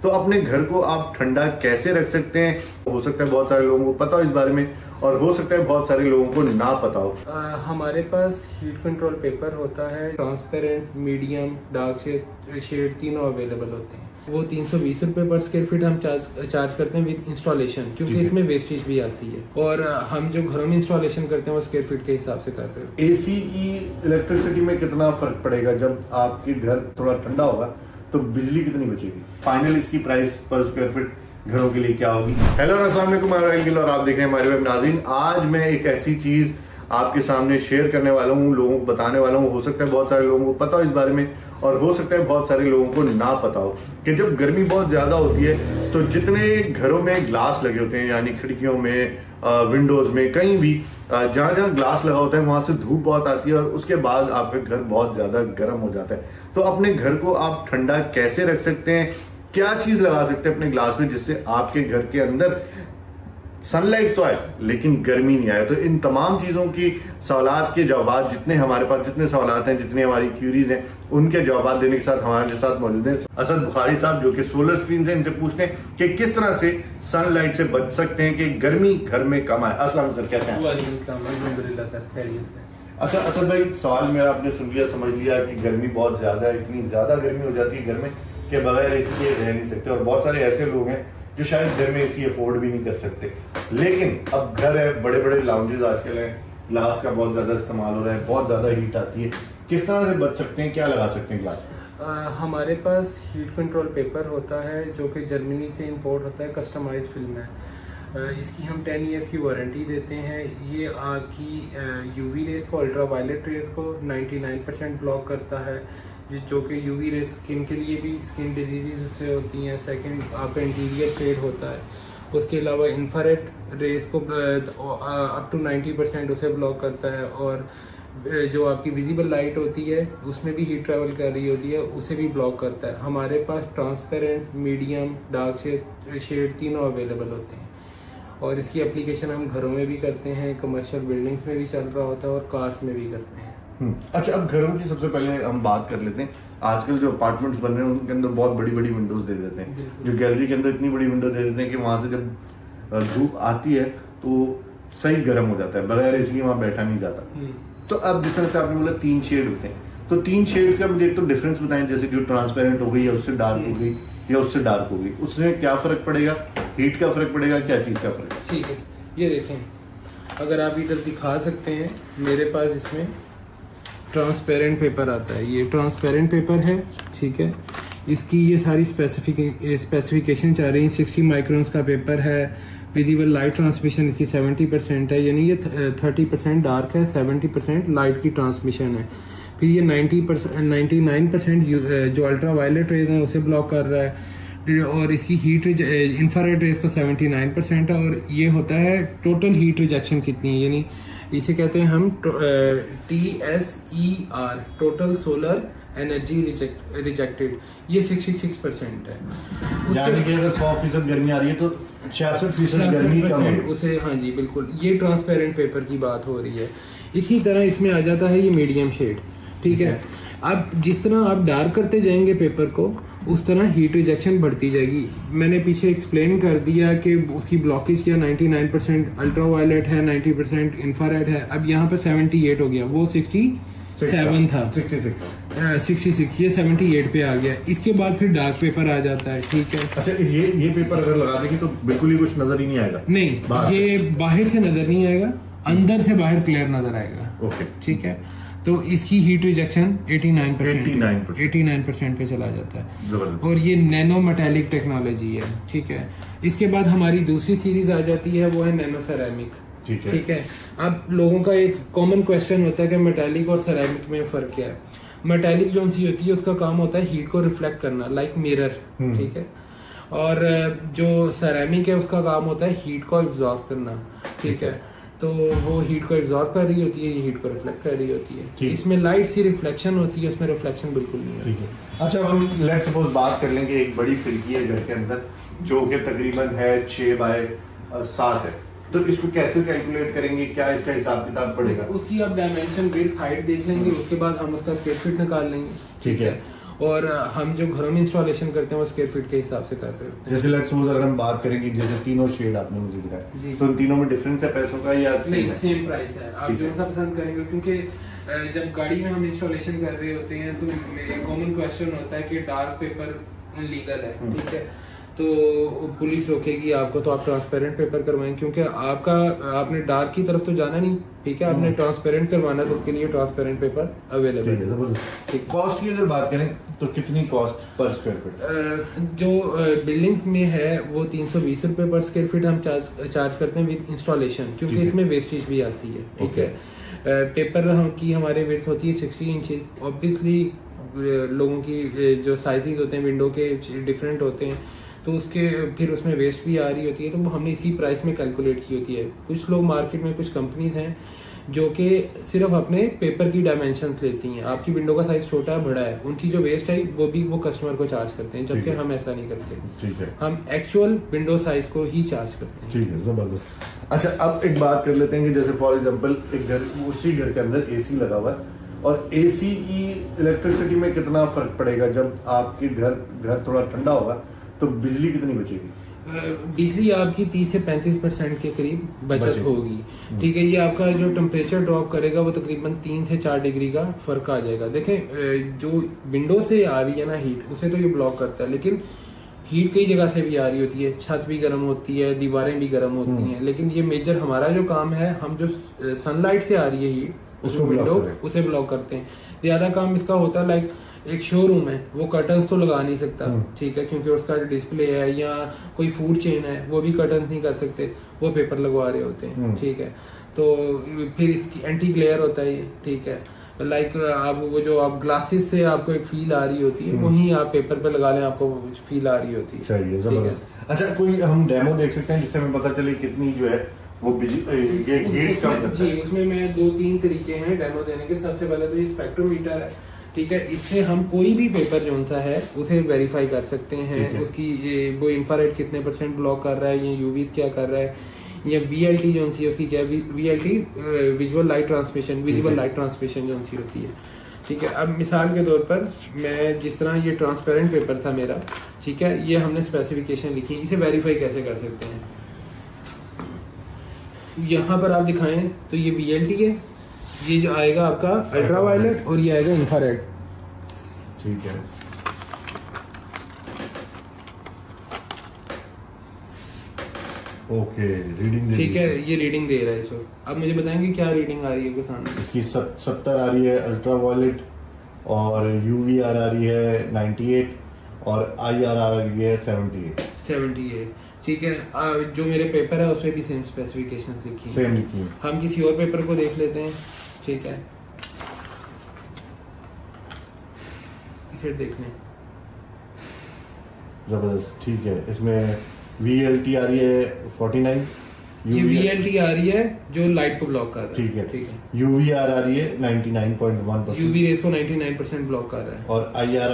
तो अपने घर को आप ठंडा कैसे रख सकते हैं? हो सकता है बहुत सारे लोगों को पता हो इस बारे में, और हो सकता है बहुत सारे लोगों को ना पता हो। हमारे पास हीट कंट्रोल पेपर होता है, ट्रांसपेरेंट, मीडियम, डार्क शेड तीनों अवेलेबल होते हैं। वो 320 रुपए पर स्क्वायर फीट हम चार्ज करते हैं विद इंस्टॉलेशन, क्योंकि इसमें वेस्टेज भी आती है। और हम जो घरों में इंस्टॉलेशन करते हैं वो स्क्वायर फीट के हिसाब से करते हैं। एसी की इलेक्ट्रिसिटी में कितना फर्क पड़ेगा? जब आपके घर थोड़ा ठंडा होगा तो बिजली कितनी बचेगी? फाइनल इसकी प्राइस पर स्क्वायर फीट घरों के लिए क्या होगी? हेलो अस्सलाम वालेकुम, और आप देख रहे हैं हमारे वेब नाज़रीन। आज मैं एक ऐसी चीज आपके सामने शेयर करने वाला हूँ, लोगों को बताने वाला हूँ। हो सकता है बहुत सारे लोगों को पता हो इस बारे में, और हो सकता है बहुत सारे लोगों को ना पता हो कि जब गर्मी बहुत ज्यादा होती है तो जितने घरों में ग्लास लगे होते हैं, यानी खिड़कियों में, विंडोज में, कहीं भी जहां जहां ग्लास लगा होता है वहां से धूप बहुत आती है और उसके बाद आपका घर बहुत ज्यादा गर्म हो जाता है। तो अपने घर को आप ठंडा कैसे रख सकते हैं? क्या चीज लगा सकते हैं अपने ग्लास में जिससे आपके घर के अंदर सनलाइट तो आए लेकिन गर्मी नहीं आए? तो इन तमाम चीजों की सवालात के जवाब, जितने हमारे पास जितने सवालात हैं, जितनी हमारी क्यूरीज हैं, उनके जवाब देने के साथ हमारे साथ मौजूद हैं असद बुखारी साहब, जो कि सोलर स्क्रीन से। इनसे पूछते हैं कि किस तरह से सनलाइट से बच सकते हैं कि गर्मी घर में कम आए। अस्सलाम सर, कैसे हैं? अल्हम्दुलिल्लाह सर, खैरियत से। अच्छा असद भाई, सवाल मेरा आपने सुन लिया, समझ लिया कि गर्मी बहुत ज्यादा है, इतनी ज्यादा गर्मी हो जाती है घर में कि बगैर एसी के रह नहीं सकते, और बहुत सारे ऐसे लोग हैं जो शायद घर में एसी अफोर्ड भी नहीं कर सकते। लेकिन अब घर है, बड़े बड़े लाउंजेस आजकल हैं, ग्लास का बहुत ज्यादा इस्तेमाल हो रहा है, बहुत ज्यादा हीट आती है। किस तरह से बच सकते हैं? क्या लगा सकते हैं ग्लास में? हमारे पास हीट कंट्रोल पेपर होता है जो कि जर्मनी से इंपोर्ट होता है, कस्टमाइज फिल्म है। इसकी हम 10 ईयर्स की वारंटी देते हैं। ये आपकी यूवी रेस को, अल्ट्रा वायलेट रेस को 99% ब्लॉक करता है, जो कि यूवी रेस स्किन के लिए भी, स्किन डिजीज़ उससे होती हैं। सेकंड, आपका इंटीरियर फेड होता है। उसके अलावा इंफ्रारेड रेस को अप टू 90% उसे ब्लॉक करता है, और जो आपकी विजिबल लाइट होती है उसमें भी हीट ट्रैवल कर रही होती है, उसे भी ब्लॉक करता है। हमारे पास ट्रांसपेरेंट, मीडियम, डार्क शेड तीनों अवेलेबल होते हैं, और इसकी एप्लीकेशन हम घरों में भी करते हैं, कमर्शियल बिल्डिंग्स में भी चल रहा होता है, और कार्स में भी करते हैं। अच्छा, अब घरों की सबसे पहले हम बात कर लेते हैं। आजकल जो अपार्टमेंट्स बन रहे हैं उनके अंदर बहुत बड़ी बड़ी विंडोज दे देते हैं, जो गैलरी के अंदर इतनी बड़ी विंडो दे देते हैं कि वहां से जब धूप आती है तो सही गर्म हो जाता है, बगैर इसलिए वहां बैठा नहीं जाता। तो अब जिस तरह से आपने बोला 3 शेड होते हैं, तो 3 शेड का मुझे एक तो डिफरेंस बताएं, जैसे जो ट्रांसपेरेंट हो गई या उससे डार्क हो गई या उससे डार्क हो गई, उसमें क्या फर्क पड़ेगा? हीट का फर्क पड़ेगा? क्या चीज का फर्क? ठीक है, ये देखें, अगर आप इधर दिखा सकते हैं, मेरे पास इसमें ट्रांसपेरेंट पेपर आता है। ये ट्रांसपेरेंट पेपर है, ठीक है। इसकी ये सारी स्पेसिफिकेशन चाह रही है। 60 माइक्रोन्स का पेपर है। विजिबल लाइट ट्रांसमिशन इसकी 70% है, यानी ये 30% डार्क है, 70% लाइट की ट्रांसमिशन है। फिर ये 99% जो अल्ट्रा वायलेट रेज है उसे ब्लॉक कर रहा है, और इसकी हीट इंफ्रारेड रेज का 79% है। और ये होता है टोटल हीट रिजेक्शन कितनी है, यानी इसे कहते हैं हम TSER, total solar energy rejected, ये 66% है। यानी कि अगर 100% गर्मी आ रही है तो 66% गर्मी कम है उसे। हाँ जी, बिल्कुल, ये ट्रांसपेरेंट पेपर की बात हो रही है। इसी तरह इसमें आ जाता है ये मीडियम शेड, ठीक है। अब जिस तरह आप डार्क करते जाएंगे पेपर को, उस तरह हीट रिजेक्शन बढ़ती जाएगी। मैंने पीछे एक्सप्लेन कर दिया कि उसकी ब्लॉकेज क्या 99% अल्ट्रा वायलेट है, 90% इंफ्रारेड है। अब यहाँ पे 78 हो गया, वो 67 था, 66, ये 78 पे आ गया। इसके बाद फिर डार्क पेपर आ जाता है, ठीक है। अच्छा, ये पेपर अगर लगा देंगे तो बिल्कुल ही कुछ नजर ही नहीं आएगा? नहीं, ये बाहर से नजर नहीं आएगा, अंदर से बाहर क्लियर नजर आएगा। ओके, ठीक है। तो इसकी हीट रिजेक्शन 89% पे चला जाता है, और ये नैनो मेटालिक टेक्नोलॉजी है, ठीक है। इसके बाद हमारी दूसरी सीरीज आ जाती है, वो है नैनो सेरेमिक, ठीक है। अब लोगों का एक कॉमन क्वेश्चन होता है कि मेटालिक और सेरेमिक में फर्क क्या है। मेटालिक जो सी होती है उसका काम होता है हीट को रिफ्लेक्ट करना, लाइक मिरर, ठीक है। और जो सेरेमिक है उसका काम होता है हीट को एब्जॉर्ब करना, ठीक है। तो वो हीट को एब्जॉर्ब कर रही होती है, ये हीट को रिफ्लेक्ट कर रही होती है। इसमें लाइट सी रिफ्लेक्शन होती है, उसमें रिफ्लेक्शन बिल्कुल नहीं होती है। अच्छा, हम लेट्स सपोज बात कर लेंगे, एक बड़ी खिड़की है घर के अंदर जो कि तकरीबन है 6 बाय 7 है, तो इसको कैसे कैलकुलेट करेंगे? क्या इसका हिसाब किताब पड़ेगा? उसकी आप डायमेंशन, विड्थ, हाइट देख लेंगे, उसके बाद हम उसका स्क्वायर फीट निकाल लेंगे, ठीक है। और हम जो घरों में इंस्टॉलेशन करते हैं वो स्क्वायर फीट के हिसाब से कर रहे होते हैं। जैसे लेट्स सपोज अगर हम बात करेंगे, जैसे तीनों शेड आपने मुझे दिखाया, तो इन तीनों में डिफरेंस है पैसों का या नहीं? सेम प्राइस है, आप जो सा पसंद करेंगे। क्योंकि जब गाड़ी में हम इंस्टॉलेशन कर रहे होते हैं तो कॉमन क्वेश्चन होता है कि डार्क पेपर लीगल है, ठीक है, तो पुलिस रोकेगी आपको, तो आप ट्रांसपेरेंट पेपर करवाएं, क्योंकि आपने डार्क की तरफ तो जाना नहीं, ठीक है, आपने ट्रांसपेरेंट करवाना, तो उसके लिए ट्रांसपेरेंट पेपर अवेलेबल है। कॉस्ट की अगर बात करें तो कितनी कॉस्ट पर स्क्वायर फीट? जो बिल्डिंग्स में है वो 320 रुपए पर स्क्वायर फीट हम चार्ज करते हैं विद इंस्टॉलेशन, क्योंकि इसमें वेस्टेज भी आती है, ठीक है। पेपर की हमारे विड्थ होती है 60 इंचेस। ऑब्वियसली लोगों की जो साइजेस होते हैं विंडो के डिफरेंट होते हैं, तो उसके फिर उसमें वेस्ट भी आ रही होती है, तो वो हमने इसी प्राइस में कैलकुलेट की होती है। कुछ लोग मार्केट में, कुछ कंपनीज हैं जो कि सिर्फ अपने पेपर की डायमेंशंस लेती हैं, आपकी विंडो का साइज छोटा है बड़ा है, उनकी जो वेस्ट है वो कस्टमर को चार्ज करते हैं, जबकि हम ऐसा नहीं करते, ठीक है, हम एक्चुअल विंडो साइज को ही चार्ज करते हैं। ठीक है, जबरदस्त। अच्छा, अब एक बात कर लेते हैं कि जैसे फॉर एग्जांपल एक घर, उसी घर के अंदर एसी लगा हुआ है, और एसी की इलेक्ट्रिसिटी में कितना फर्क पड़ेगा जब आपके घर थोड़ा ठंडा होगा तो बिजली कितनी बचेगी? बिजली आपकी 30 से 35% के करीब बचत होगी, ठीक है। ये आपका जो टेम्परेचर ड्रॉप करेगा वो तकरीबन 3 से 4 डिग्री का फर्क आ जाएगा। देखें, जो विंडो से आ रही है ना हीट, उसे तो ये ब्लॉक करता है, लेकिन हीट कई जगह से भी आ रही होती है, छत भी गर्म होती है, दीवारें भी गर्म होती हैं, लेकिन ये मेजर हमारा जो काम है, हम जो सनलाइट से आ रही है हीट, उसको विंडो उसे ब्लॉक करते हैं। ज्यादा काम इसका होता है, लाइक एक शोरूम है, वो कर्टन्स तो लगा नहीं सकता, ठीक है, क्योंकि उसका डिस्प्ले है, या कोई फूड चेन है, वो भी कर्टन्स नहीं कर सकते, वो पेपर लगवा रहे होते हैं, ठीक है। तो फिर इसकी एंटी ग्लेयर होता है ये, ठीक है, लाइक आप वो जो आप ग्लासेस से आपको एक फील आ रही होती है, वही आप पेपर पे लगा लें, आपको फील आ रही होती है। सही है, जबरदस्त। अच्छा, कोई हम डेमो देख सकते हैं जिससे हमें पता चले कितनी जो है वो जी, उसमें मैं 2-3 तरीके हैं डेमो देने के। सबसे पहले तो ये स्पेक्ट्रोमीटर है, ठीक है, इससे हम कोई भी पेपर जो सा है उसे वेरीफाई कर सकते हैं, उसकी वो इंफ्रारेड कितने % ब्लॉक कर रहा है, ये यूवीज क्या कर रहा है, या वीएलटी जो सी उसकी क्या, VLT visual light transmission, visible light transmission जो सी होती है, ठीक है। अब मिसाल के तौर पर मैं जिस तरह ये ट्रांसपेरेंट पेपर था मेरा, ठीक है, ये हमने स्पेसिफिकेशन लिखी, इसे वेरीफाई कैसे कर सकते हैं, यहाँ पर आप दिखाएं तो ये वीएलटी है, ये जो आएगा आपका अल्ट्रावायलेट, और ये आएगा इंफ्रारेड, ठीक है। ओके, रीडिंग ठीक है, ये रीडिंग दे रहा है इस वक्त। अब मुझे बताएंगे क्या रीडिंग आ रही है सामने? इसकी 70 आ रही है अल्ट्रावायलेट, और यूवीआर आ रही है 98, और आईआर आ रही है 78। ठीक है। जो मेरे पेपर है उसमें भी सेम स्पेसिफिकेशन लिखी है। हम किसी और पेपर को देख लेते हैं, ठीक है, इसे देख लें। जबरदस्त, ठीक है। इसमें VLT आ रही है 49, ये VLT आ रही है जो लाइट को ब्लॉक कर रहा है, ठीक है, ठीक है। UVR आ रही है 99.1%, UV रेस को 99% ब्लॉक कर रहा है, और IRR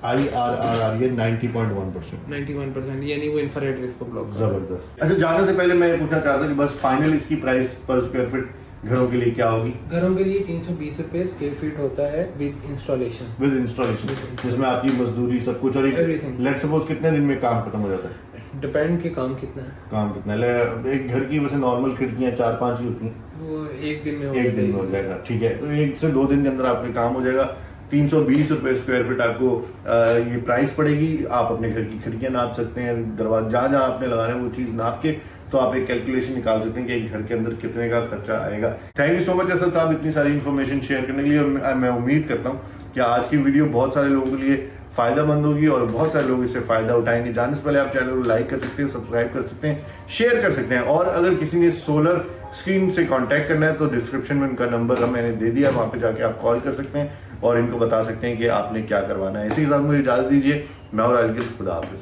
आ रही है 90.1%, 91%, यानी वो इंफ्रारेड रेस को ब्लॉक। जबरदस्त। अच्छा, जाने से पहले मैं पूछना चाहता था कि बस फाइनल इसकी प्राइस पर स्क्वायर फीट घरों के लिए क्या होगी? घरों के लिए 320 रुपए स्क्वायर फीट होता है विद इंस्टॉलेशन, जिसमें आपकी मजदूरी सब कुछ, और लेट्स सपोज कितने दिन में काम खत्म हो जाता है? डिपेंड के काम कितना है। एक घर की वैसे नॉर्मल खिड़कियां 4-5 ही होती हैं, वो एक दिन में हो जाएगा, ठीक है। तो 1 से 2 दिन के अंदर आपका काम हो जाएगा। 320 रुपए स्क्वायर फीट आपको ये प्राइस पड़ेगी। आप अपने घर की खिड़कियां नाप सकते हैं, दरवाजा जहां जहां आपने लगाना है वो चीज नाप के, तो आप एक कैलकुलेशन निकाल सकते हैं कि एक घर के अंदर कितने का खर्चा आएगा। Thank you so much Asad साहब इतनी सारी इन्फॉर्मेशन शेयर करने के लिए। मैं उम्मीद करता हूँ कि आज की वीडियो बहुत सारे लोगों के लिए फायदेमंद होगी और बहुत सारे लोग इससे फायदा उठाएंगे। जाने से पहले आप चैनल को लाइक कर सकते हैं, सब्सक्राइब कर सकते हैं, शेयर कर सकते हैं, और अगर किसी ने सोलर स्क्रीन से कांटेक्ट करना है तो डिस्क्रिप्शन में उनका नंबर मैंने दे दिया, वहां पे जाके आप कॉल कर सकते हैं और इनको बता सकते हैं कि आपने क्या करवाना है। इसी के साथ मुझे इजाजत दीजिए, मैं और खुदा हाफिज।